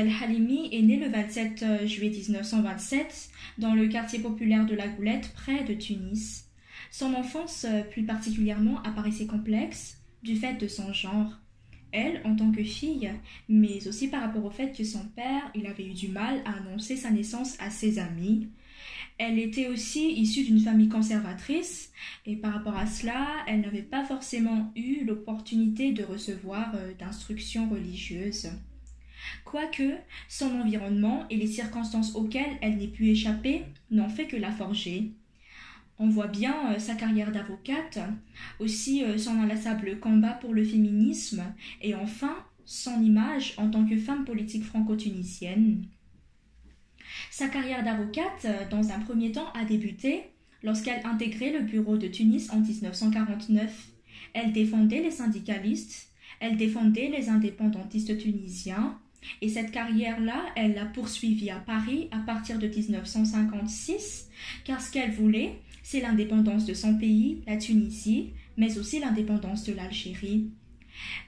Gisèle Halimi est née le 27 juillet 1927 dans le quartier populaire de la Goulette, près de Tunis. Son enfance, plus particulièrement, apparaissait complexe du fait de son genre. Elle, en tant que fille, mais aussi par rapport au fait que son père, il avait eu du mal à annoncer sa naissance à ses amis. Elle était aussi issue d'une famille conservatrice et par rapport à cela, elle n'avait pas forcément eu l'opportunité de recevoir d'instruction religieuse. Quoique, son environnement et les circonstances auxquelles elle n'ait pu échapper n'ont fait que la forger. On voit bien sa carrière d'avocate, aussi son inlassable combat pour le féminisme et enfin son image en tant que femme politique franco-tunisienne. Sa carrière d'avocate, dans un premier temps, a débuté lorsqu'elle intégrait le bureau de Tunis en 1949. Elle défendait les syndicalistes, elle défendait les indépendantistes tunisiens, et cette carrière-là, elle l'a poursuivie à Paris à partir de 1956, car ce qu'elle voulait, c'est l'indépendance de son pays, la Tunisie, mais aussi l'indépendance de l'Algérie.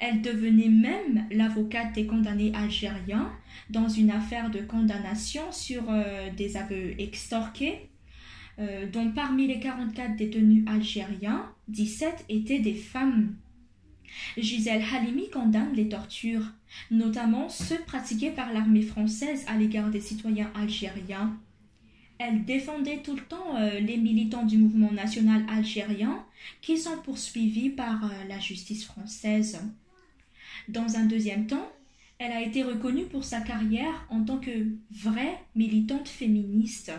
Elle devenait même l'avocate des condamnés algériens dans une affaire de condamnation sur des aveux extorqués, dont parmi les 44 détenus algériens, 17 étaient des femmes. Gisèle Halimi condamne les tortures, notamment ceux pratiqués par l'armée française à l'égard des citoyens algériens. Elle défendait tout le temps les militants du mouvement national algérien qui sont poursuivis par la justice française. Dans un deuxième temps, elle a été reconnue pour sa carrière en tant que vraie militante féministe.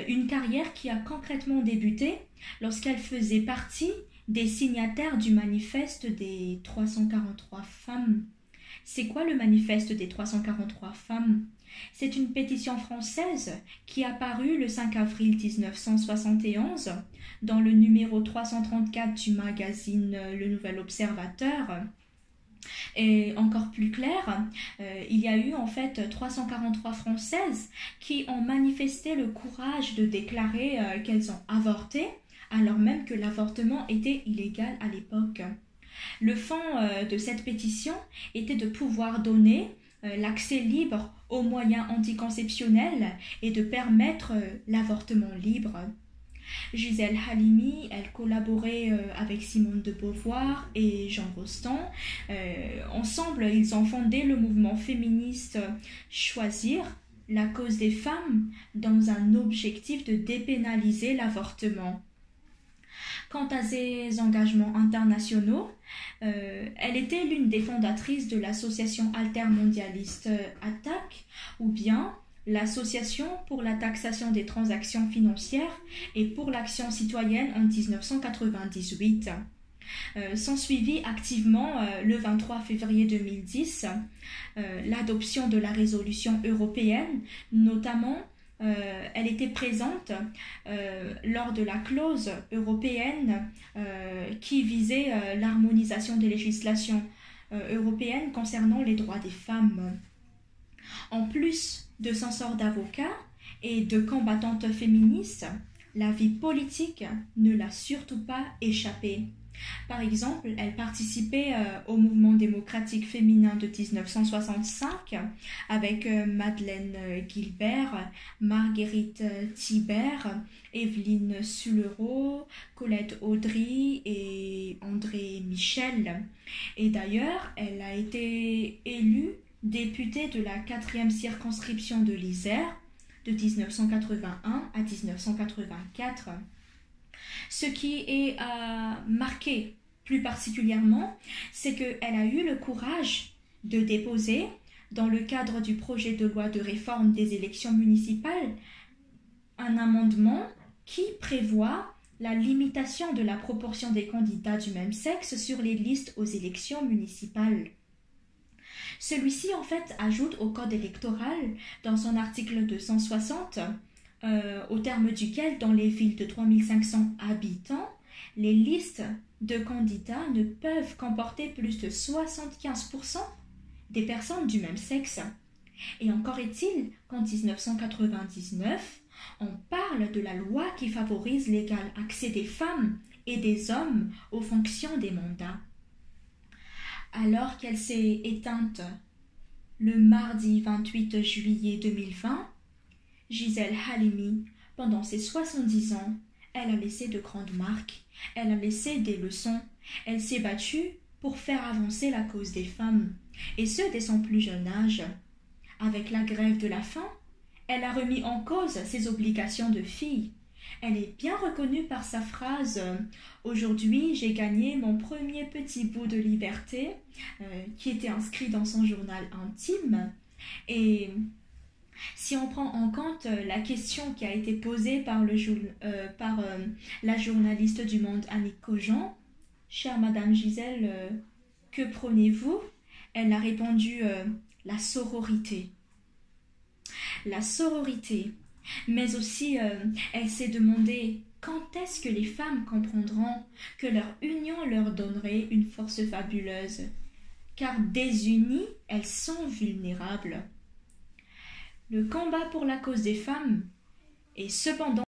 Une carrière qui a concrètement débuté lorsqu'elle faisait partie des signataires du manifeste des 343 femmes. C'est quoi le manifeste des 343 femmes ? C'est une pétition française qui a paru le 5 avril 1971 dans le numéro 334 du magazine Le Nouvel Observateur. Et encore plus clair, il y a eu en fait 343 Françaises qui ont manifesté le courage de déclarer qu'elles ont avorté, alors même que l'avortement était illégal à l'époque. Le fond de cette pétition était de pouvoir donner l'accès libre aux moyens anticonceptionnels et de permettre l'avortement libre. Gisèle Halimi, elle collaborait avec Simone de Beauvoir et Jean Rostand. Ensemble, ils ont fondé le mouvement féministe Choisir la cause des femmes dans un objectif de dépénaliser l'avortement. Quant à ses engagements internationaux, elle était l'une des fondatrices de l'association altermondialiste ATTAC ou bien l'Association pour la taxation des transactions financières et pour l'action citoyenne en 1998. S'ensuivit activement le 23 février 2010 l'adoption de la résolution européenne, notamment elle était présente lors de la clause européenne qui visait l'harmonisation des législations européennes concernant les droits des femmes. En plus de son sort d'avocat et de combattante féministe, la vie politique ne l'a surtout pas échappé. Par exemple, elle participait au mouvement démocratique féminin de 1965 avec Madeleine Gilbert, Marguerite Thibert, Evelyne Sullerot, Colette Audry et André Michel. Et d'ailleurs, elle a été élue députée de la 4e circonscription de l'Isère de 1981 à 1984. Ce qui est marqué plus particulièrement, c'est qu'elle a eu le courage de déposer, dans le cadre du projet de loi de réforme des élections municipales, un amendement qui prévoit la limitation de la proportion des candidats du même sexe sur les listes aux élections municipales. Celui-ci, en fait, ajoute au code électoral, dans son article 260, au terme duquel, dans les villes de 3500 habitants, les listes de candidats ne peuvent comporter plus de 75% des personnes du même sexe. Et encore est-il qu'en 1999, on parle de la loi qui favorise l'égal accès des femmes et des hommes aux fonctions des mandats. Alors qu'elle s'est éteinte Le mardi 28 juillet 2020, Gisèle Halimi, pendant ses 70 ans, elle a laissé de grandes marques, elle a laissé des leçons, elle s'est battue pour faire avancer la cause des femmes, et ce dès son plus jeune âge. Avec la grève de la faim, elle a remis en cause ses obligations de fille. Elle est bien reconnue par sa phrase « Aujourd'hui, j'ai gagné mon premier petit bout de liberté » qui était inscrit dans son journal intime. Et si on prend en compte la question qui a été posée par la journaliste du Monde Annick Cogent, « Chère Madame Gisèle, que prônez-vous » Elle a répondu la sororité. La sororité. Mais aussi, elle s'est demandé quand est-ce que les femmes comprendront que leur union leur donnerait une force fabuleuse, car désunies, elles sont vulnérables. Le combat pour la cause des femmes est cependant